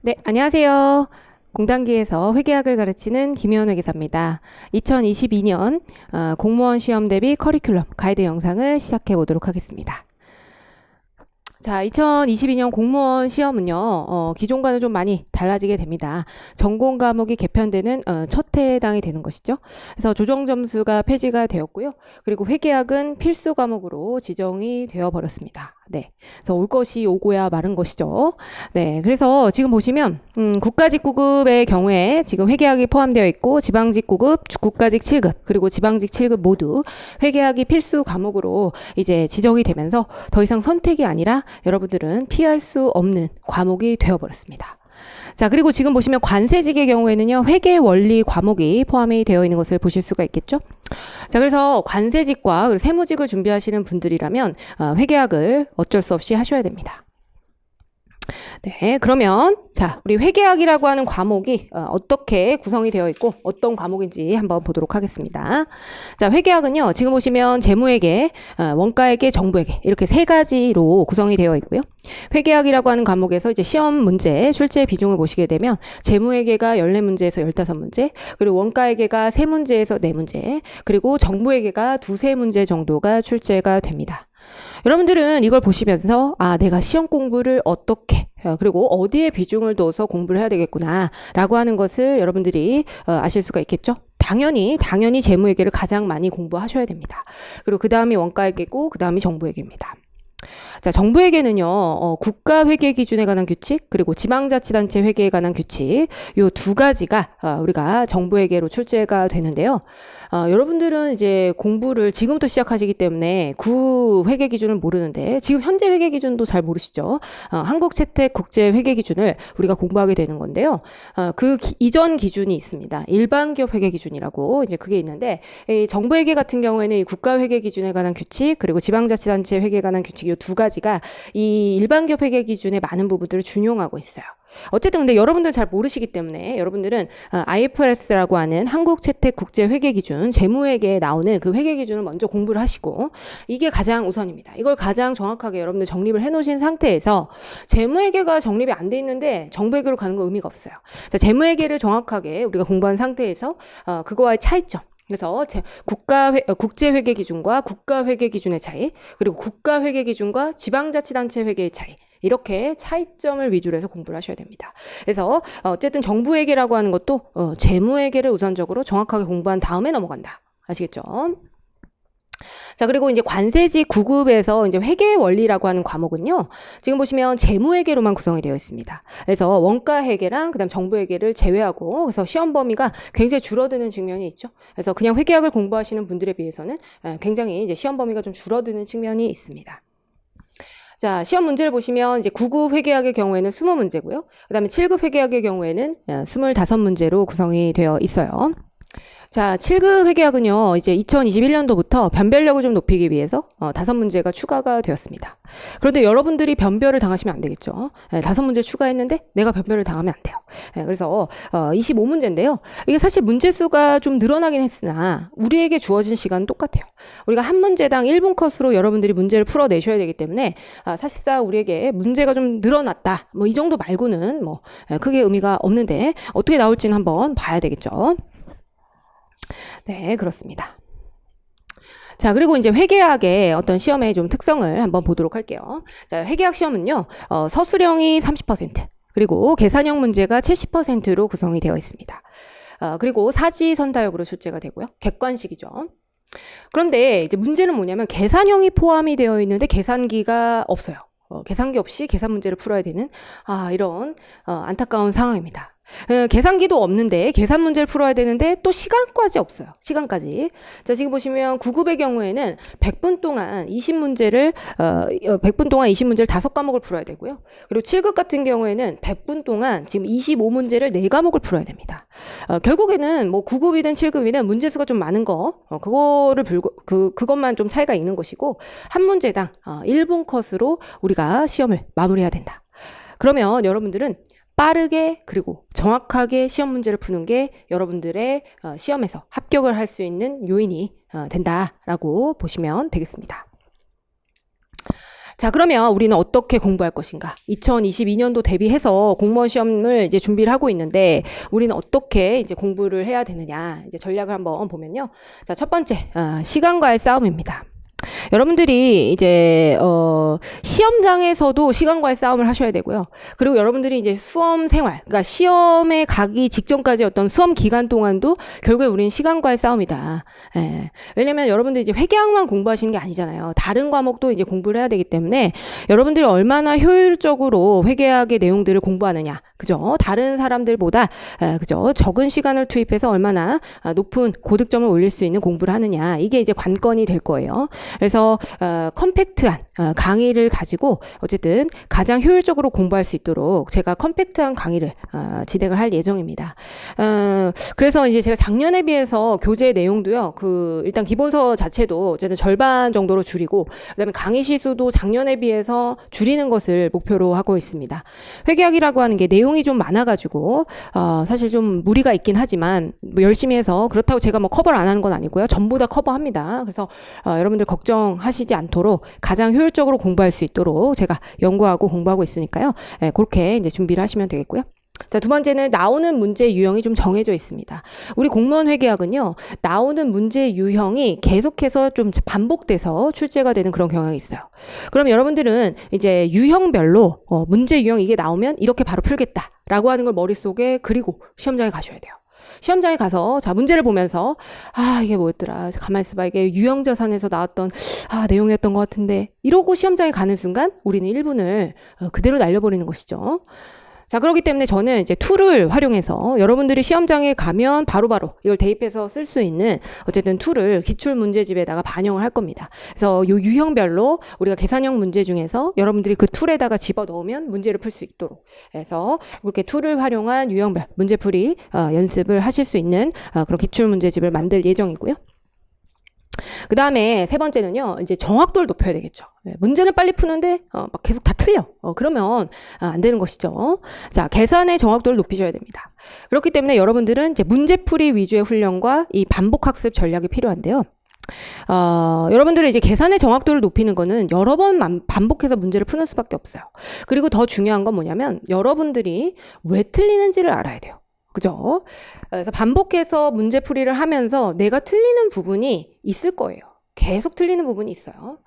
네, 안녕하세요. 공단기에서 회계학을 가르치는 김희원 회계사입니다. 2022년 공무원 시험 대비 커리큘럼 가이드 영상을 시작해 보도록 하겠습니다. 자, 2022년 공무원 시험은요, 기존과는 좀 많이 달라지게 됩니다. 전공 과목이 개편되는 첫 해당이 되는 것이죠. 그래서 조정 점수가 폐지가 되었고요. 그리고 회계학은 필수 과목으로 지정이 되어 버렸습니다. 네. 그래서 올 것이 오고야 마른 것이죠. 네. 그래서 지금 보시면, 국가직 9급의 경우에 지금 회계학이 포함되어 있고, 지방직 9급, 국가직 7급, 그리고 지방직 7급 모두 회계학이 필수 과목으로 이제 지정이 되면서 더 이상 선택이 아니라 여러분들은 피할 수 없는 과목이 되어버렸습니다. 자, 그리고 지금 보시면 관세직의 경우에는요, 회계 원리 과목이 포함이 되어 있는 것을 보실 수가 있겠죠. 자, 그래서 관세직과 그리고 세무직을 준비하시는 분들이라면 회계학을 어쩔 수 없이 하셔야 됩니다. 네, 그러면 자, 우리 회계학이라고 하는 과목이 어떻게 구성이 되어 있고 어떤 과목인지 한번 보도록 하겠습니다. 자, 회계학은요, 지금 보시면 재무회계, 원가회계, 정부회계 이렇게 세 가지로 구성이 되어 있고요. 회계학이라고 하는 과목에서 이제 시험 문제, 출제 비중을 보시게 되면 재무회계가 14문제에서 15문제, 그리고 원가회계가 3문제에서 4문제, 그리고 정부회계가 2~3문제 정도가 출제가 됩니다. 여러분들은 이걸 보시면서 내가 시험 공부를 어떻게 그리고 어디에 비중을 둬서 공부를 해야 되겠구나 라고 하는 것을 여러분들이 아실 수가 있겠죠. 당연히 재무회계를 가장 많이 공부하셔야 됩니다. 그리고 그 다음이 원가회계고 그 다음이 정부회계입니다. 자, 정부회계는요, 국가회계 기준에 관한 규칙, 그리고 지방자치단체 회계에 관한 규칙, 요 두 가지가 우리가 정부회계로 출제가 되는데요. 여러분들은 이제 공부를 지금부터 시작하시기 때문에 구 회계 기준을 모르는데, 지금 현재 회계 기준도 잘 모르시죠? 한국채택 국제 회계 기준을 우리가 공부하게 되는 건데요. 이전 기준이 있습니다. 일반기업 회계 기준이라고 이제 그게 있는데, 이 정부회계 같은 경우에는 이 국가회계 기준에 관한 규칙, 그리고 지방자치단체 회계에 관한 규칙, 이 두 가지가 이 일반기업 회계 기준의 많은 부분들을 준용하고 있어요. 어쨌든 근데 여러분들 잘 모르시기 때문에 여러분들은 IFRS라고 하는 한국채택국제회계기준, 재무회계에 나오는 그 회계기준을 먼저 공부를 하시고, 이게 가장 우선입니다. 이걸 가장 정확하게 여러분들 정립을 해놓으신 상태에서 재무회계가 정립이 안 돼 있는데 정부회계로 가는 건 의미가 없어요. 자, 재무회계를 정확하게 우리가 공부한 상태에서 그거와의 차이점, 그래서 국제회계 기준과 국가회계 기준의 차이, 그리고 국가회계 기준과 지방자치단체 회계의 차이, 이렇게 차이점을 위주로 해서 공부를 하셔야 됩니다. 그래서 어쨌든 정부회계라고 하는 것도 재무회계를 우선적으로 정확하게 공부한 다음에 넘어간다. 아시겠죠? 자, 그리고 이제 관세직 9급에서 이제 회계 원리라고 하는 과목은요, 지금 보시면 재무회계로만 구성이 되어 있습니다. 그래서 원가회계랑 그다음 정부회계를 제외하고, 그래서 시험 범위가 굉장히 줄어드는 측면이 있죠. 그래서 그냥 회계학을 공부하시는 분들에 비해서는 굉장히 이제 시험 범위가 좀 줄어드는 측면이 있습니다. 자, 시험 문제를 보시면 이제 9급 회계학의 경우에는 20문제고요. 그다음에 7급 회계학의 경우에는 25문제로 구성이 되어 있어요. 자, 7급 회계학은요, 이제 2021년도부터 변별력을 좀 높이기 위해서 5문제가 추가가 되었습니다. 그런데 여러분들이 변별을 당하시면 안 되겠죠. 5문제 추가했는데 내가 변별을 당하면 안 돼요. 그래서 25문제인데요. 이게 사실 문제 수가 좀 늘어나긴 했으나 우리에게 주어진 시간은 똑같아요. 우리가 한 문제당 1분 컷으로 여러분들이 문제를 풀어내셔야 되기 때문에 사실상 우리에게 문제가 좀 늘어났다. 뭐 이 정도 말고는 뭐 크게 의미가 없는데 어떻게 나올지는 한번 봐야 되겠죠. 네, 그렇습니다. 자, 그리고 이제 회계학의 어떤 시험의 좀 특성을 한번 보도록 할게요. 자, 회계학 시험은요, 서술형이 30%, 그리고 계산형 문제가 70%로 구성이 되어 있습니다. 그리고 사지선다역으로 출제가 되고요. 객관식이죠. 그런데 이제 문제는 뭐냐면 계산형이 포함이 되어 있는데 계산기가 없어요. 계산기 없이 계산 문제를 풀어야 되는 이런 안타까운 상황입니다. 계산기도 없는데 계산 문제를 풀어야 되는데 또 시간까지 없어요. 시간까지. 자, 지금 보시면 9급의 경우에는 100분 동안 20문제를 100분 동안 20문제를 5과목을 풀어야 되고요. 그리고 7급 같은 경우에는 100분 동안 지금 25문제를 4과목을 풀어야 됩니다. 결국에는 뭐 9급이든 7급이든 문제 수가 좀 많은 거 그것만 좀 차이가 있는 것이고, 한 문제당 1분 컷으로 우리가 시험을 마무리해야 된다. 그러면 여러분들은 빠르게 그리고 정확하게 시험 문제를 푸는 게 여러분들의 시험에서 합격을 할 수 있는 요인이 된다라고 보시면 되겠습니다. 자, 그러면 우리는 어떻게 공부할 것인가? 2022년도 대비해서 공무원 시험을 이제 준비를 하고 있는데, 우리는 어떻게 이제 공부를 해야 되느냐? 이제 전략을 한번 보면요. 자, 첫 번째, 시간과의 싸움입니다. 여러분들이 이제 시험장에서도 시간과의 싸움을 하셔야 되고요. 그리고 여러분들이 이제 수험 생활, 그러니까 시험에 가기 직전까지 어떤 수험 기간 동안도 결국에 우리는 시간과의 싸움이다. 예. 왜냐면 여러분들이 이제 회계학만 공부하시는 게 아니잖아요. 다른 과목도 이제 공부를 해야 되기 때문에 여러분들이 얼마나 효율적으로 회계학의 내용들을 공부하느냐. 그죠? 다른 사람들보다 그죠? 적은 시간을 투입해서 얼마나 높은 고득점을 올릴 수 있는 공부를 하느냐. 이게 이제 관건이 될 거예요. 그래서 컴팩트한 강의를 가지고 어쨌든 가장 효율적으로 공부할 수 있도록 제가 컴팩트한 강의를 진행을 할 예정입니다. 그래서 이제 제가 작년에 비해서 교재 내용도요. 일단 기본서 자체도 어쨌든 절반 정도로 줄이고 그다음에 강의 시수도 작년에 비해서 줄이는 것을 목표로 하고 있습니다. 회계학이라고 하는 게 내용이 좀 많아가지고 사실 좀 무리가 있긴 하지만 뭐 열심히 해서 그렇다고 제가 뭐 커버를 안 하는 건 아니고요. 전부 다 커버합니다. 그래서 여러분들 걱정하시지 않도록 가장 효율적으로 공부할 수 있도록 제가 연구하고 공부하고 있으니까요. 그렇게 이제 준비를 하시면 되겠고요. 자, 두 번째는 나오는 문제 유형이 좀 정해져 있습니다. 우리 공무원 회계학은요, 나오는 문제 유형이 계속해서 좀 반복돼서 출제가 되는 그런 경향이 있어요. 그럼 여러분들은 이제 유형별로 문제 유형 이게 나오면 이렇게 바로 풀겠다라고 하는 걸 머릿속에 그리고 시험장에 가셔야 돼요. 시험장에 가서 자 문제를 보면서 이게 뭐였더라 가만히 있어봐 이게 유형자산에서 나왔던 내용이었던 것 같은데 이러고 시험장에 가는 순간 우리는 1분을 그대로 날려버리는 것이죠. 자, 그렇기 때문에 저는 이제 툴을 활용해서 여러분들이 시험장에 가면 바로바로 이걸 대입해서 쓸 수 있는 어쨌든 툴을 기출 문제집에다가 반영을 할 겁니다. 그래서 요 유형별로 우리가 계산형 문제 중에서 여러분들이 그 툴에다가 집어 넣으면 문제를 풀 수 있도록 해서 그렇게 툴을 활용한 유형별 문제풀이 연습을 하실 수 있는 그런 기출 문제집을 만들 예정이고요. 그 다음에 세 번째는요, 이제 정확도를 높여야 되겠죠. 문제는 빨리 푸는데, 막 계속 다 틀려. 그러면 안 되는 것이죠. 자, 계산의 정확도를 높이셔야 됩니다. 그렇기 때문에 여러분들은 이제 문제풀이 위주의 훈련과 이 반복학습 전략이 필요한데요. 여러분들이 이제 계산의 정확도를 높이는 거는 여러 번 반복해서 문제를 푸는 수밖에 없어요. 그리고 더 중요한 건 뭐냐면, 여러분들이 왜 틀리는지를 알아야 돼요. 그죠? 그래서 반복해서 문제풀이를 하면서 내가 틀리는 부분이 있을 거예요. 계속 틀리는 부분이 있어요.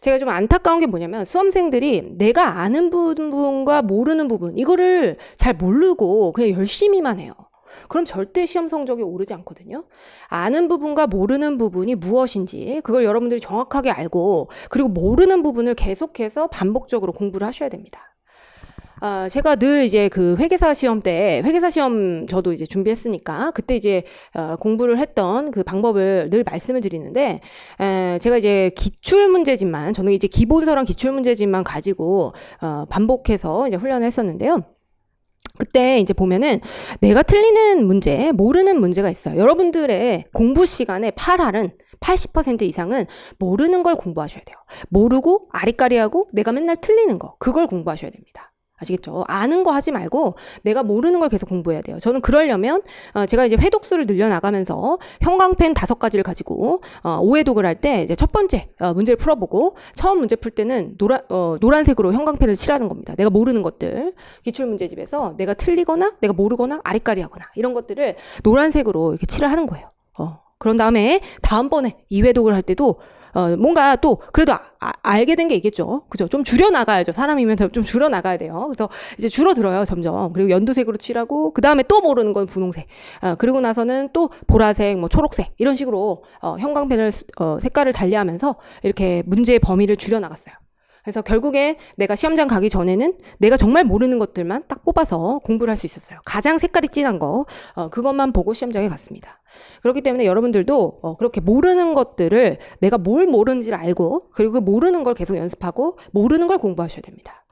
제가 좀 안타까운 게 뭐냐면 수험생들이 내가 아는 부분과 모르는 부분 이거를 잘 모르고 그냥 열심히만 해요. 그럼 절대 시험 성적이 오르지 않거든요. 아는 부분과 모르는 부분이 무엇인지 그걸 여러분들이 정확하게 알고 그리고 모르는 부분을 계속해서 반복적으로 공부를 하셔야 됩니다. 제가 늘 이제 그 회계사 시험 저도 이제 준비했으니까 그때 이제 공부를 했던 그 방법을 늘 말씀을 드리는데 제가 이제 저는 이제 기본서랑 기출문제집만 가지고 반복해서 이제 훈련을 했었는데요. 그때 이제 보면은 내가 틀리는 문제, 모르는 문제가 있어요. 여러분들의 공부 시간의 8할은 80% 이상은 모르는 걸 공부하셔야 돼요. 모르고 아리까리하고 내가 맨날 틀리는 거, 그걸 공부하셔야 됩니다. 아시겠죠? 아는 거 하지 말고 내가 모르는 걸 계속 공부해야 돼요. 저는 그러려면 제가 이제 회독수를 늘려나가면서 형광펜 5가지를 가지고 오해독을 할 때 이제 첫 번째 문제를 풀어보고 처음 문제 풀 때는 노란색으로 형광펜을 칠하는 겁니다. 내가 모르는 것들 기출문제집에서 내가 틀리거나 내가 모르거나 아리까리하거나 이런 것들을 노란색으로 이렇게 칠을 하는 거예요. 그런 다음에 다음번에 2회독을 할 때도 뭔가 또 그래도 알게 된 게 있겠죠. 그죠? 좀 줄여나가야죠. 사람이면 좀 줄여나가야 돼요. 그래서 이제 줄어들어요. 점점. 그리고 연두색으로 칠하고 그 다음에 또 모르는 건 분홍색. 그리고 나서는 또 보라색, 뭐 초록색 이런 식으로 형광펜을 색깔을 달리하면서 이렇게 문제의 범위를 줄여나갔어요. 그래서 결국에 내가 시험장 가기 전에는 내가 정말 모르는 것들만 딱 뽑아서 공부를 할 수 있었어요. 가장 색깔이 진한 거 그것만 보고 시험장에 갔습니다. 그렇기 때문에 여러분들도 그렇게 모르는 것들을 내가 뭘 모르는지를 알고 그리고 모르는 걸 계속 연습하고 모르는 걸 공부하셔야 됩니다.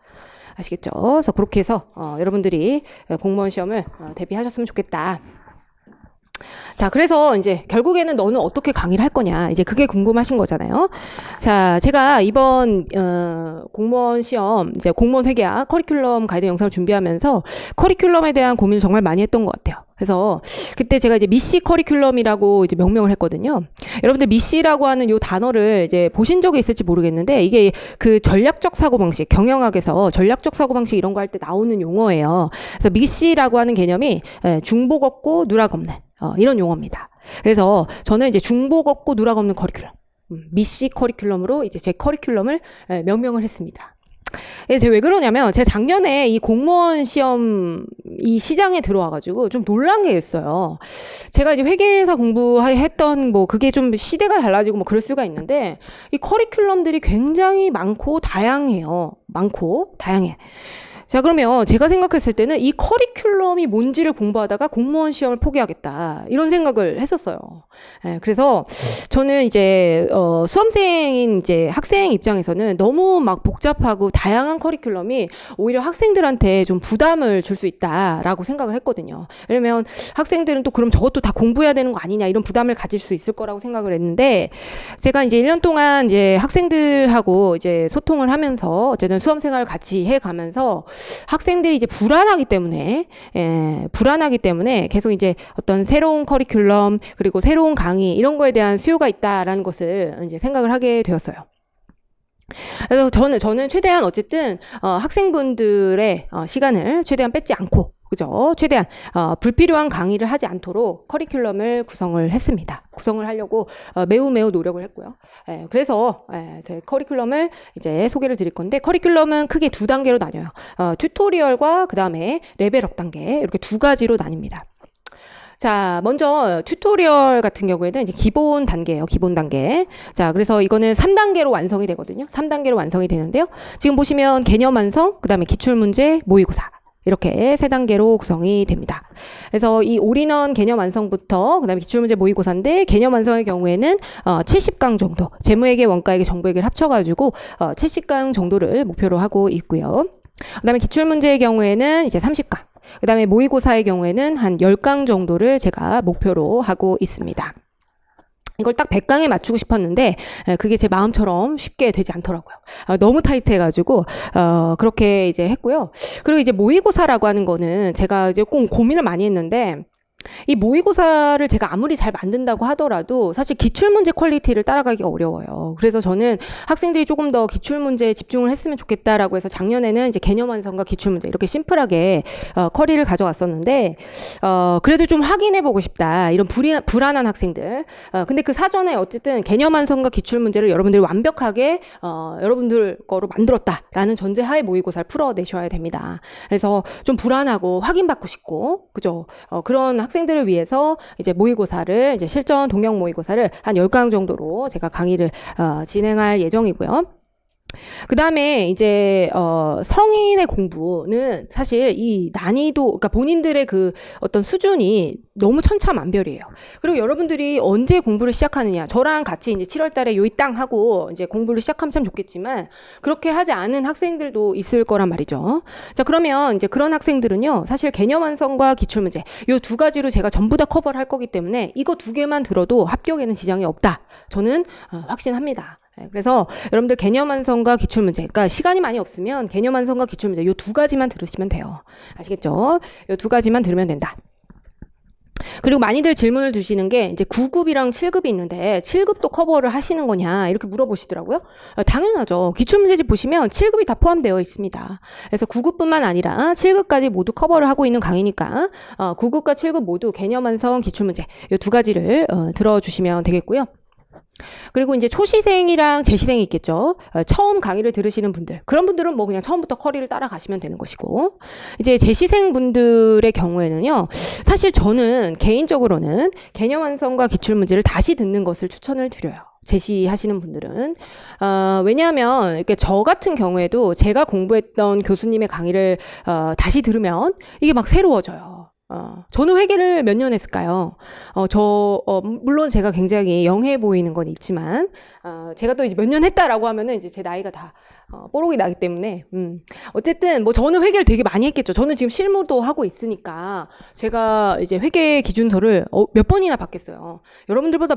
아시겠죠? 그래서 그렇게 해서 여러분들이 공무원 시험을 대비하셨으면 좋겠다. 자, 그래서 이제 결국에는 너는 어떻게 강의를 할 거냐 이제 그게 궁금하신 거잖아요. 자, 제가 이번 공무원 시험 이제 공무원 회계학 커리큘럼 가이드 영상을 준비하면서 커리큘럼에 대한 고민을 정말 많이 했던 것 같아요. 그래서 그때 제가 이제 미시 커리큘럼이라고 이제 명명을 했거든요. 여러분들 미시라고 하는 요 단어를 이제 보신 적이 있을지 모르겠는데 이게 그 전략적 사고방식, 경영학에서 전략적 사고방식 이런 거 할 때 나오는 용어예요. 그래서 미시라고 하는 개념이 중복 없고 누락 없는 이런 용어입니다. 그래서 저는 이제 중복 없고 누락 없는 커리큘럼, 미시 커리큘럼으로 이제 제 커리큘럼을 명명을 했습니다. 제가 왜 그러냐면 제가 작년에 이 공무원 시험 이 시장에 들어와가지고 좀 놀란 게 있어요. 제가 이제 회계사 공부했던 뭐 그게 좀 시대가 달라지고 뭐 그럴 수가 있는데 이 커리큘럼들이 굉장히 많고 다양해요. 많고 다양해. 자, 그러면 제가 생각했을 때는 이 커리큘럼이 뭔지를 공부하다가 공무원 시험을 포기하겠다. 이런 생각을 했었어요. 그래서 저는 이제, 수험생인 이제 학생 입장에서는 너무 막 복잡하고 다양한 커리큘럼이 오히려 학생들한테 좀 부담을 줄 수 있다라고 생각을 했거든요. 왜냐면 학생들은 또 그럼 저것도 다 공부해야 되는 거 아니냐 이런 부담을 가질 수 있을 거라고 생각을 했는데 제가 이제 1년 동안 이제 학생들하고 이제 소통을 하면서 어쨌든 수험 생활을 같이 해 가면서 학생들이 이제 불안하기 때문에 계속 이제 어떤 새로운 커리큘럼 그리고 새로운 강의 이런 거에 대한 수요가 있다라는 것을 이제 생각을 하게 되었어요. 그래서 저는 최대한 어쨌든 학생분들의 시간을 최대한 뺏지 않고 그죠? 최대한 불필요한 강의를 하지 않도록 커리큘럼을 구성을 했습니다. 구성을 하려고 매우 노력을 했고요. 그래서 제 커리큘럼을 이제 소개를 드릴 건데 커리큘럼은 크게 두 단계로 나뉘어요. 튜토리얼과 그다음에 레벨업 단계 이렇게 두 가지로 나뉩니다. 자, 먼저 튜토리얼 같은 경우에는 이제 기본 단계예요. 기본 단계. 자, 그래서 이거는 3단계로 완성이 되거든요. 3단계로 완성이 되는데요. 지금 보시면 개념 완성, 그다음에 기출 문제, 모의고사. 이렇게 세 단계로 구성이 됩니다. 그래서 이 올인원 개념 완성부터 그다음에 기출문제 모의고사인데 개념 완성의 경우에는 70강 정도, 재무회계, 원가회계, 정보회계를 합쳐가지고 70강 정도를 목표로 하고 있고요. 그다음에 기출문제의 경우에는 이제 30강, 그다음에 모의고사의 경우에는 한 10강 정도를 제가 목표로 하고 있습니다. 이걸 딱 100강에 맞추고 싶었는데 그게 제 마음처럼 쉽게 되지 않더라고요. 너무 타이트해가지고 그렇게 이제 했고요. 그리고 이제 모의고사라고 하는 거는 제가 이제 꼭 고민을 많이 했는데 이 모의고사를 제가 아무리 잘 만든다고 하더라도 사실 기출문제 퀄리티를 따라가기가 어려워요. 그래서 저는 학생들이 조금 더 기출문제에 집중을 했으면 좋겠다라고 해서 작년에는 이제 개념 완성과 기출문제 이렇게 심플하게 커리를 가져왔었는데 그래도 좀 확인해보고 싶다. 이런 불안한 학생들. 근데 그 사전에 어쨌든 개념 완성과 기출문제를 여러분들이 완벽하게 여러분들 거로 만들었다라는 전제하에 모의고사를 풀어내셔야 됩니다. 그래서 좀 불안하고 확인받고 싶고 그죠? 그런 학생들을 위해서 이제 모의고사를 이제 실전 동영 모의고사를 한 10강 정도로 제가 강의를 진행할 예정이고요. 그 다음에 이제 성인의 공부는 사실 이 난이도, 그러니까 본인들의 그 어떤 수준이 너무 천차만별이에요. 그리고 여러분들이 언제 공부를 시작하느냐, 저랑 같이 이제 7월달에 요이 땅 하고 이제 공부를 시작하면 참 좋겠지만 그렇게 하지 않은 학생들도 있을 거란 말이죠. 자, 그러면 이제 그런 학생들은요, 사실 개념 완성과 기출문제 요 두 가지로 제가 전부 다 커버를 할 거기 때문에 이거 두 개만 들어도 합격에는 지장이 없다. 저는 확신합니다. 그래서 여러분들 개념 완성과 기출문제, 그러니까 시간이 많이 없으면 개념 완성과 기출문제 요 두 가지만 들으시면 돼요. 아시겠죠? 요 두 가지만 들으면 된다. 그리고 많이들 질문을 주시는 게 이제 9급이랑 7급이 있는데 7급도 커버를 하시는 거냐 이렇게 물어보시더라고요. 당연하죠. 기출문제집 보시면 7급이 다 포함되어 있습니다. 그래서 9급뿐만 아니라 7급까지 모두 커버를 하고 있는 강의니까 9급과 7급 모두 개념 완성, 기출문제 요 두 가지를 들어주시면 되겠고요. 그리고 이제 초시생이랑 재시생이 있겠죠. 처음 강의를 들으시는 분들, 그런 분들은 뭐 그냥 처음부터 커리를 따라가시면 되는 것이고, 이제 재시생 분들의 경우에는요, 사실 저는 개인적으로는 개념 완성과 기출문제를 다시 듣는 것을 추천을 드려요. 제시하시는 분들은 왜냐하면 이렇게 저 같은 경우에도 제가 공부했던 교수님의 강의를 다시 들으면 이게 막 새로워져요. 저는 회계를 몇 년 했을까요? 물론 제가 굉장히 영해 보이는 건 있지만, 제가 또 이제 몇 년 했다라고 하면은 이제 제 나이가 다, 뽀록이 나기 때문에, 어쨌든 뭐 저는 회계를 되게 많이 했겠죠. 저는 지금 실무도 하고 있으니까, 제가 이제 회계 기준서를 몇 번이나 봤겠어요. 여러분들보단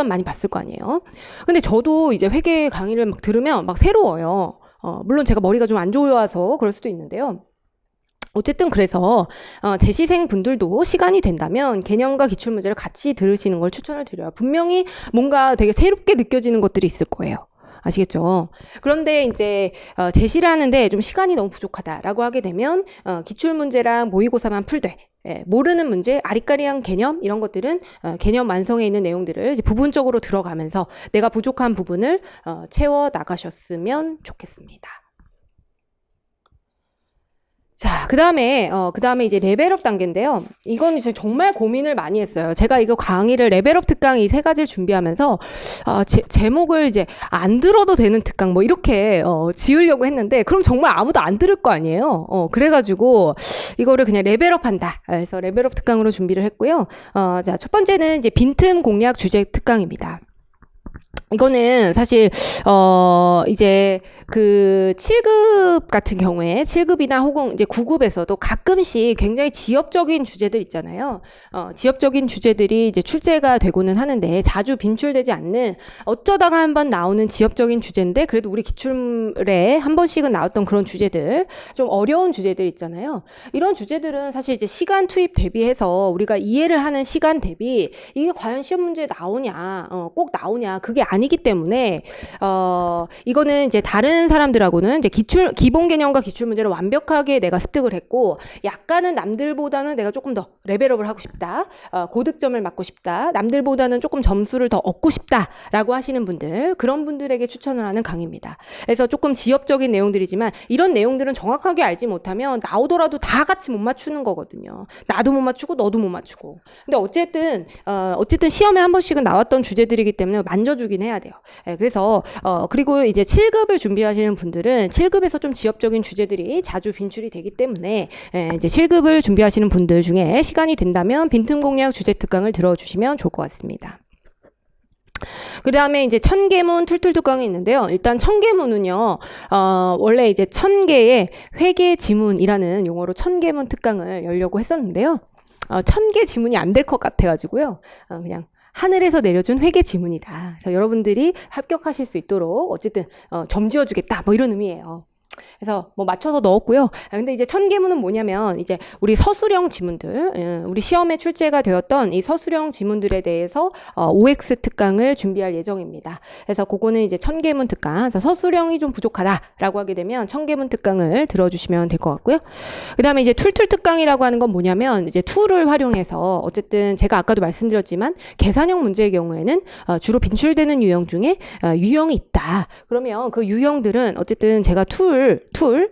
많이 봤을 거 아니에요. 근데 저도 이제 회계 강의를 막 들으면 막 새로워요. 물론 제가 머리가 좀 안 좋아서 그럴 수도 있는데요. 어쨌든 그래서 재시생 분들도 시간이 된다면 개념과 기출문제를 같이 들으시는 걸 추천을 드려요. 분명히 뭔가 되게 새롭게 느껴지는 것들이 있을 거예요. 아시겠죠? 그런데 이제 제시를 하는데 좀 시간이 너무 부족하다라고 하게 되면 기출문제랑 모의고사만 풀되 모르는 문제, 아리까리한 개념 이런 것들은 개념 완성에 있는 내용들을 이제 부분적으로 들어가면서 내가 부족한 부분을 채워 나가셨으면 좋겠습니다. 자, 그 다음에 이제 레벨업 단계인데요. 이건 이제 정말 고민을 많이 했어요. 제가 이거 강의를 레벨업 특강 이 세 가지를 준비하면서, 제목을 이제 안 들어도 되는 특강 뭐 이렇게, 지으려고 했는데, 그럼 정말 아무도 안 들을 거 아니에요. 그래가지고, 이거를 그냥 레벨업 한다. 그래서 레벨업 특강으로 준비를 했고요. 자, 첫 번째는 이제 빈틈 공략 주제 특강입니다. 이거는 사실 이제 그 7급 같은 경우에 7급이나 혹은 이제 9급에서도 가끔씩 굉장히 지엽적인 주제들 있잖아요. 지엽적인 주제들이 이제 출제가 되고는 하는데 자주 빈출되지 않는 어쩌다가 한번 나오는 지엽적인 주제인데 그래도 우리 기출에 한 번씩은 나왔던 그런 주제들, 좀 어려운 주제들 있잖아요. 이런 주제들은 사실 이제 시간 투입 대비해서 우리가 이해를 하는 시간 대비 이게 과연 시험 문제에 나오냐, 꼭 나오냐 그게 아니기 때문에 이거는 이제 다른 사람들하고는 이제 기본 개념과 기출 문제를 완벽하게 내가 습득을 했고 약간은 남들보다는 내가 조금 더 레벨업을 하고 싶다, 고득점을 맞고 싶다, 남들보다는 조금 점수를 더 얻고 싶다라고 하시는 분들, 그런 분들에게 추천을 하는 강의입니다. 그래서 조금 지엽적인 내용들이지만 이런 내용들은 정확하게 알지 못하면 나오더라도 다 같이 못 맞추는 거거든요. 나도 못 맞추고 너도 못 맞추고. 근데 어쨌든 시험에 한 번씩은 나왔던 주제들이기 때문에 만져주긴 해야 돼요. 그래서 그리고 이제 7급을 준비하시는 분들은 7급에서 좀 지엽적인 주제들이 자주 빈출이 되기 때문에 이제 7급을 준비하시는 분들 중에 시간이 된다면 빈틈 공략 주제 특강을 들어주시면 좋을 것 같습니다. 그 다음에 이제 천계문 툴툴 특강이 있는데요. 일단 천계문은요, 원래 이제 1000개의 회계 지문이라는 용어로 천계문 특강을 열려고 했었는데요. 1000개 지문이 안 될 것 같아가지고요. 그냥 하늘에서 내려준 회계 지문이다. 그래서 여러분들이 합격하실 수 있도록 어쨌든 점 지어주겠다. 뭐 이런 의미예요. 그래서 뭐 맞춰서 넣었고요. 근데 이제 천계문은 뭐냐면 이제 우리 서술형 지문들, 우리 시험에 출제가 되었던 이 서술형 지문들에 대해서 OX 특강을 준비할 예정입니다. 그래서 그거는 이제 천계문 특강. 그래서 서술형이 좀 부족하다라고 하게 되면 천계문 특강을 들어주시면 될 것 같고요. 그다음에 이제 툴툴 특강이라고 하는 건 뭐냐면 이제 툴을 활용해서 어쨌든 제가 아까도 말씀드렸지만 계산형 문제의 경우에는 주로 빈출되는 유형 중에 유형이 있다. 그러면 그 유형들은 어쨌든 제가 툴,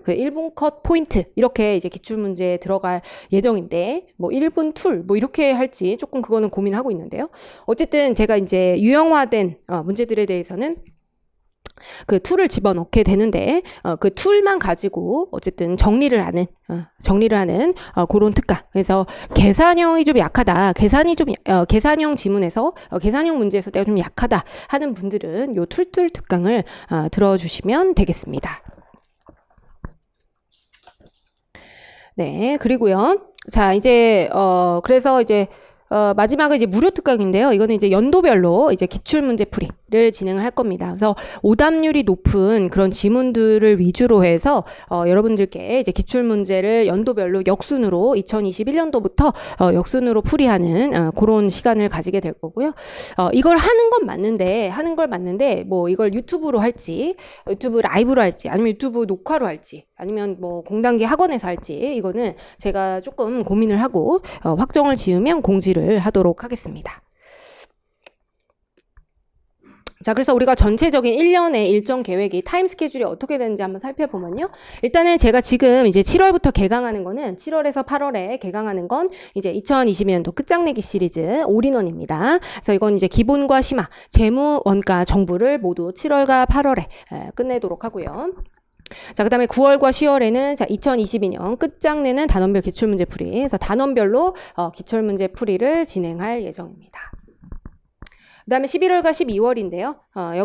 그 1분 컷 포인트 이렇게 이제 기출문제에 들어갈 예정인데 뭐 1분 툴 뭐 이렇게 할지 조금 그거는 고민하고 있는데요. 어쨌든 제가 이제 유형화된 문제들에 대해서는 그 툴을 집어넣게 되는데 그 툴만 가지고 어쨌든 정리를 하는 그런 특강. 그래서 계산형이 좀 약하다. 계산형 지문에서 계산형 문제에서 내가 좀 약하다 하는 분들은 요 툴툴 특강을 들어주시면 되겠습니다. 네, 그리고요. 자, 이제 그래서 이제 마지막은 이제 무료 특강인데요. 이거는 이제 연도별로 이제 기출문제 풀이를 진행을 할 겁니다. 그래서 오답률이 높은 그런 지문들을 위주로 해서 여러분들께 이제 기출문제를 연도별로 역순으로 2021년도부터 역순으로 풀이하는 그런 시간을 가지게 될 거고요. 이걸 하는 건 맞는데 뭐 이걸 유튜브로 할지, 유튜브 라이브로 할지, 아니면 유튜브 녹화로 할지, 아니면 뭐 공단기 학원에서 할지 이거는 제가 조금 고민을 하고 확정을 지으면 공지를 하도록 하겠습니다. 자, 그래서 우리가 전체적인 1년의 일정 계획이 타임 스케줄이 어떻게 되는지 한번 살펴보면요. 일단은 제가 지금 이제 7월부터 개강하는 거는 7월에서 8월에 개강하는 건 이제 2022년도 끝장내기 시리즈 올인원입니다. 그래서 이건 이제 기본과 심화, 재무, 원가, 정부를 모두 7월과 8월에 끝내도록 하고요. 자, 그 다음에 9월과 10월에는 자, 2022년 끝장내는 단원별 기출문제 풀이. 그래서 단원별로 기출문제 풀이를 진행할 예정입니다. 그 다음에 11월과 12월인데요.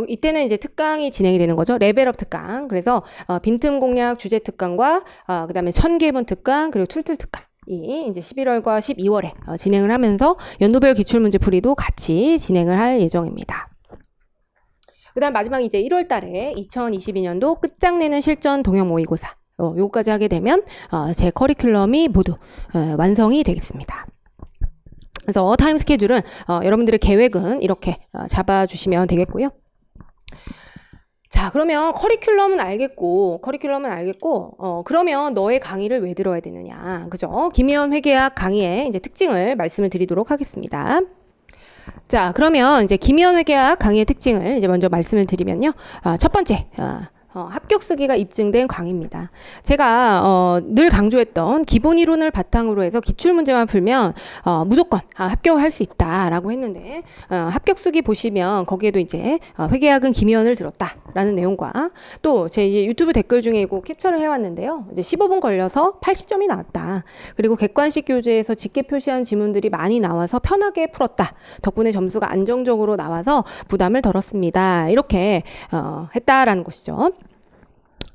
이때는 이제 특강이 진행이 되는 거죠. 레벨업 특강. 그래서 빈틈 공략 주제 특강과 그 다음에 1000개문 특강 그리고 툴툴 특강. 이 이제 11월과 12월에 진행을 하면서 연도별 기출문제 풀이도 같이 진행을 할 예정입니다. 그 다음 마지막 이제 1월 달에 2022년도 끝장내는 실전 동형 모의고사. 요거까지 하게 되면 제 커리큘럼이 모두 완성이 되겠습니다. 그래서 타임 스케줄은 여러분들의 계획은 이렇게 잡아주시면 되겠고요. 자, 그러면 커리큘럼은 알겠고, 그러면 너의 강의를 왜 들어야 되느냐, 그죠? 김희연 회계학 강의의 이제 특징을 말씀을 드리도록 하겠습니다. 자, 그러면 이제 김희연 회계학 강의의 특징을 이제 먼저 말씀을 드리면요. 첫 번째, 합격 수기가 입증된 강의입니다. 제가 늘 강조했던 기본 이론을 바탕으로 해서 기출문제만 풀면 무조건 합격을 할 수 있다라고 했는데, 합격 수기 보시면 거기에도 이제 회계학은 김희연을 들었다라는 내용과 또 제 이제 유튜브 댓글 중에 이거 캡처를 해왔는데요. 이제 15분 걸려서 80점이 나왔다. 그리고 객관식 교재에서 직계 표시한 지문들이 많이 나와서 편하게 풀었다. 덕분에 점수가 안정적으로 나와서 부담을 덜었습니다. 이렇게 했다라는 것이죠.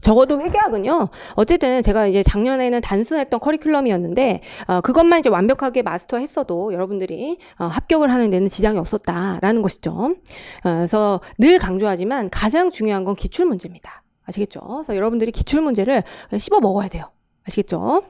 적어도 회계학은요, 어쨌든 제가 이제 작년에는 단순했던 커리큘럼이었는데, 그것만 이제 완벽하게 마스터했어도 여러분들이 합격을 하는 데는 지장이 없었다라는 것이죠. 그래서 늘 강조하지만 가장 중요한 건 기출문제입니다. 아시겠죠? 그래서 여러분들이 기출문제를 씹어 먹어야 돼요. 아시겠죠?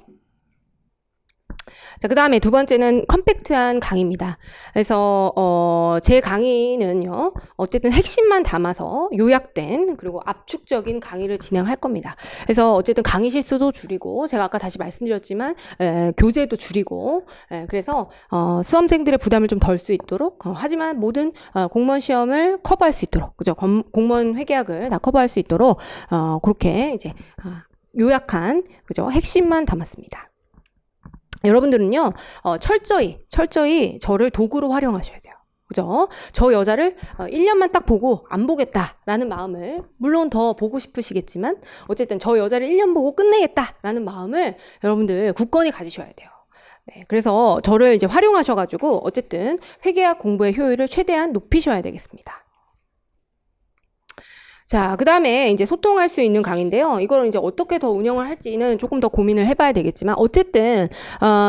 자, 그 다음에 두 번째는 컴팩트한 강의입니다. 그래서 제 강의는요, 어쨌든 핵심만 담아서 요약된 그리고 압축적인 강의를 진행할 겁니다. 그래서 어쨌든 강의 실수도 줄이고, 제가 아까 다시 말씀드렸지만 교재도 줄이고, 그래서 수험생들의 부담을 좀 덜 수 있도록, 하지만 모든 공무원 시험을 커버할 수 있도록, 그죠? 공무원 회계학을 다 커버할 수 있도록 그렇게 이제 요약한, 그죠? 핵심만 담았습니다. 여러분들은요, 철저히 저를 도구로 활용하셔야 돼요. 그죠? 저 여자를 1년만 딱 보고 안 보겠다라는 마음을, 물론 더 보고 싶으시겠지만, 어쨌든 저 여자를 1년 보고 끝내겠다라는 마음을 여러분들 굳건히 가지셔야 돼요. 네, 그래서 저를 이제 활용하셔가지고, 어쨌든 회계학 공부의 효율을 최대한 높이셔야 되겠습니다. 자, 그 다음에 이제 소통할 수 있는 강의인데요. 이거를 이제 어떻게 더 운영을 할지는 조금 더 고민을 해봐야 되겠지만, 어쨌든,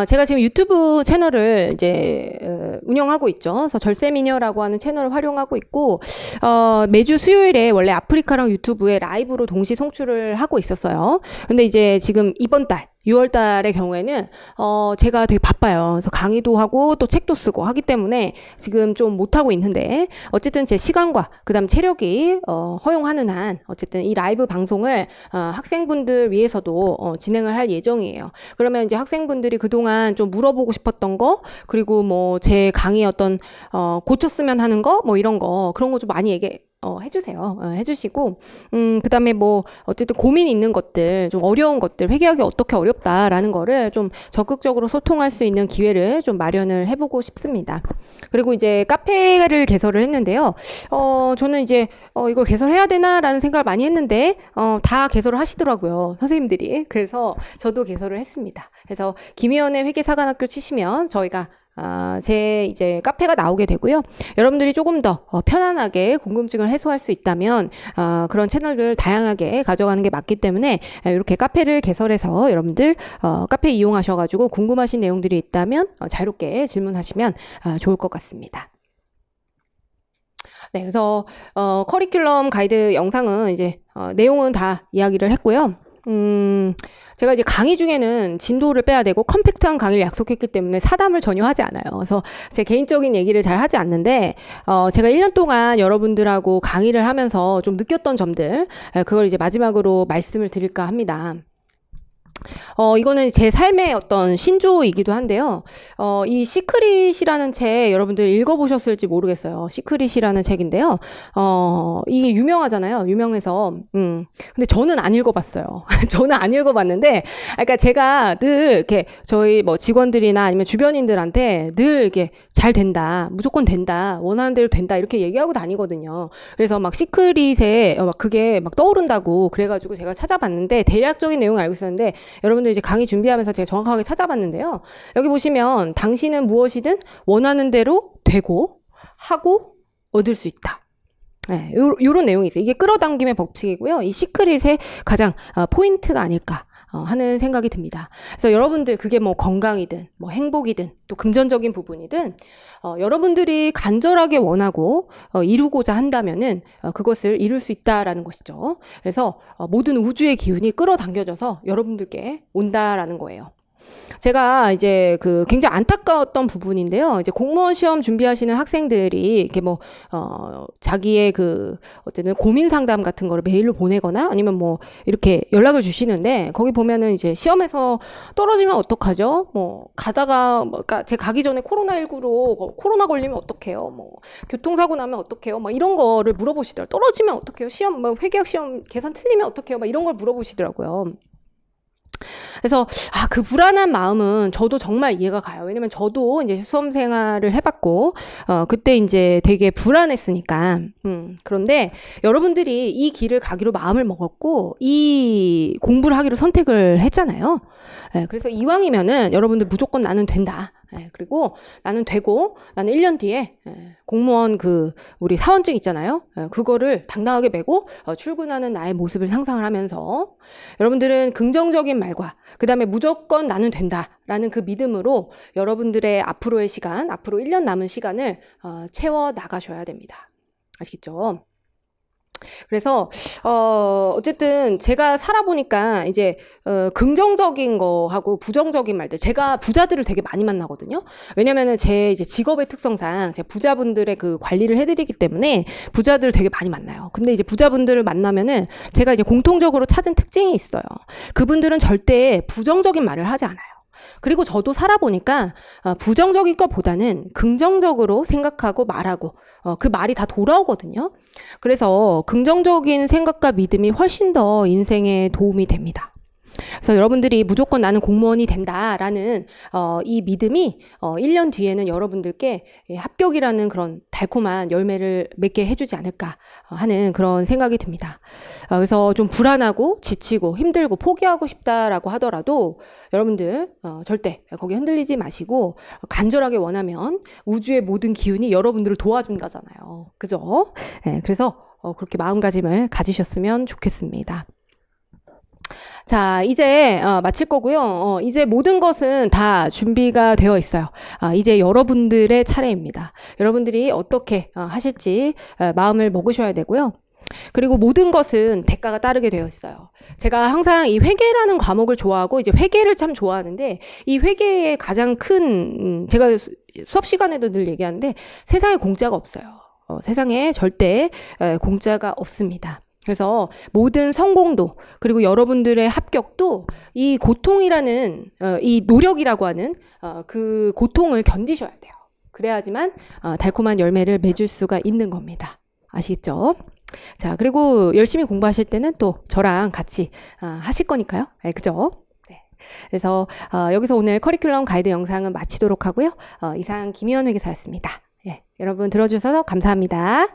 제가 지금 유튜브 채널을 이제, 운영하고 있죠. 그래서 절세미녀라고 하는 채널을 활용하고 있고, 매주 수요일에 원래 아프리카랑 유튜브에 라이브로 동시 송출을 하고 있었어요. 근데 이제 지금 이번 달, 6월 달의 경우에는 제가 되게 바빠요. 그래서 강의도 하고 또 책도 쓰고 하기 때문에 지금 좀 못하고 있는데, 어쨌든 제 시간과 그다음 체력이 허용하는 한 어쨌든 이 라이브 방송을 학생분들 위해서도 진행을 할 예정이에요. 그러면 이제 학생분들이 그동안 좀 물어보고 싶었던 거, 그리고 뭐 제 강의 어떤 고쳤으면 하는 거, 뭐 이런 거, 그런 거 좀 많이 해주세요. 해주시고, 그 다음에 뭐, 어쨌든 고민 있는 것들, 좀 어려운 것들, 회계학이 어떻게 어렵다라는 거를 좀 적극적으로 소통할 수 있는 기회를 좀 마련을 해보고 싶습니다. 그리고 이제 카페를 개설을 했는데요. 저는 이제, 이걸 개설해야 되나라는 생각을 많이 했는데, 다 개설을 하시더라고요. 선생님들이. 그래서 저도 개설을 했습니다. 그래서 김희연의 회계사관학교 치시면 저희가 제 이제 카페가 나오게 되고요. 여러분들이 조금 더 편안하게 궁금증을 해소할 수 있다면 그런 채널들을 다양하게 가져가는 게 맞기 때문에 이렇게 카페를 개설해서 여러분들 카페 이용하셔가지고 궁금하신 내용들이 있다면 자유롭게 질문하시면 좋을 것 같습니다. 네, 그래서 커리큘럼 가이드 영상은 이제 내용은 다 이야기를 했고요. 제가 이제 강의 중에는 진도를 빼야 되고 컴팩트한 강의를 약속했기 때문에 사담을 전혀 하지 않아요. 그래서 제 개인적인 얘기를 잘 하지 않는데, 제가 1년 동안 여러분들하고 강의를 하면서 좀 느꼈던 점들, 그걸 이제 마지막으로 말씀을 드릴까 합니다. 이거는 제 삶의 어떤 신조이기도 한데요. 이 시크릿이라는 책 여러분들 읽어보셨을지 모르겠어요. 시크릿이라는 책인데요. 이게 유명하잖아요. 유명해서. 근데 저는 안 읽어봤어요. 저는 안 읽어봤는데, 그러니까 제가 늘 이렇게 저희 뭐 직원들이나 아니면 주변인들한테 늘 이렇게 잘 된다, 무조건 된다, 원하는 대로 된다, 이렇게 얘기하고 다니거든요. 그래서 막 시크릿에 막 그게 막 떠오른다고 그래가지고 제가 찾아봤는데, 대략적인 내용을 알고 있었는데, 여러분들 이제 강의 준비하면서 제가 정확하게 찾아봤는데요. 여기 보시면 당신은 무엇이든 원하는 대로 되고 하고 얻을 수 있다. 네, 요런 내용이 있어요. 이게 끌어당김의 법칙이고요. 이 시크릿의 가장 포인트가 아닐까 하는 생각이 듭니다. 그래서 여러분들 그게 뭐 건강이든 뭐 행복이든 또 금전적인 부분이든 여러분들이 간절하게 원하고 이루고자 한다면은 그것을 이룰 수 있다라는 것이죠. 그래서 모든 우주의 기운이 끌어당겨져서 여러분들께 온다라는 거예요. 제가 이제 굉장히 안타까웠던 부분인데요. 이제 공무원 시험 준비하시는 학생들이 이렇게 뭐, 자기의 어쨌든 고민 상담 같은 거를 메일로 보내거나 아니면 뭐, 이렇게 연락을 주시는데, 거기 보면은 이제 시험에서 떨어지면 어떡하죠? 뭐, 가다가, 그러니까 제가 가기 전에 코로나19로 코로나 걸리면 어떡해요? 뭐, 교통사고 나면 어떡해요? 막 이런 거를 물어보시더라고요. 떨어지면 어떡해요? 시험, 뭐, 회계학 시험 계산 틀리면 어떡해요? 막 이런 걸 물어보시더라고요. 그래서 그 불안한 마음은 저도 정말 이해가 가요. 왜냐면 저도 이제 수험 생활을 해봤고 그때 이제 되게 불안했으니까. 그런데 여러분들이 이 길을 가기로 마음을 먹었고 이 공부를 하기로 선택을 했잖아요. 그래서 이왕이면은 여러분들 무조건 나는 된다. 그리고 나는 되고 나는 1년 뒤에 공무원 우리 사원증 있잖아요. 그거를 당당하게 메고 출근하는 나의 모습을 상상을 하면서 여러분들은 긍정적인 말과 그 다음에 무조건 나는 된다라는 그 믿음으로 여러분들의 앞으로의 시간, 앞으로 1년 남은 시간을 채워 나가셔야 됩니다. 아시겠죠? 그래서 어쨌든 제가 살아보니까 이제 긍정적인 거하고 부정적인 말들, 제가 부자들을 되게 많이 만나거든요. 왜냐면은 제 이제 직업의 특성상 제 부자분들의 관리를 해드리기 때문에 부자들을 되게 많이 만나요. 근데 이제 부자분들을 만나면은 제가 이제 공통적으로 찾은 특징이 있어요. 그분들은 절대 부정적인 말을 하지 않아요. 그리고 저도 살아보니까 부정적인 것보다는 긍정적으로 생각하고 말하고 그 말이 다 돌아오거든요. 그래서 긍정적인 생각과 믿음이 훨씬 더 인생에 도움이 됩니다. 그래서 여러분들이 무조건 나는 공무원이 된다라는 이 믿음이 1년 뒤에는 여러분들께 합격이라는 그런 달콤한 열매를 맺게 해주지 않을까 하는 그런 생각이 듭니다. 그래서 좀 불안하고 지치고 힘들고 포기하고 싶다라고 하더라도 여러분들 절대 거기 흔들리지 마시고 간절하게 원하면 우주의 모든 기운이 여러분들을 도와준다잖아요. 그죠? 그래서 그렇게 마음가짐을 가지셨으면 좋겠습니다. 자, 이제 마칠 거고요. 이제 모든 것은 다 준비가 되어 있어요. 이제 여러분들의 차례입니다. 여러분들이 어떻게 하실지 마음을 먹으셔야 되고요. 그리고 모든 것은 대가가 따르게 되어 있어요. 제가 항상 이 회계라는 과목을 좋아하고 이제 회계를 참 좋아하는데 이 회계의 가장 큰 제가 수업 시간에도 늘 얘기하는데 세상에 공짜가 없어요. 세상에 절대 공짜가 없습니다. 그래서 모든 성공도 그리고 여러분들의 합격도 이 고통이라는 이 노력이라고 하는 그 고통을 견디셔야 돼요. 그래야지만 달콤한 열매를 맺을 수가 있는 겁니다. 아시겠죠? 자, 그리고 열심히 공부하실 때는 또 저랑 같이 하실 거니까요. 그죠? 네. 그래서 여기서 오늘 커리큘럼 가이드 영상은 마치도록 하고요. 이상 김희원 회계사였습니다. 여러분 들어주셔서 감사합니다.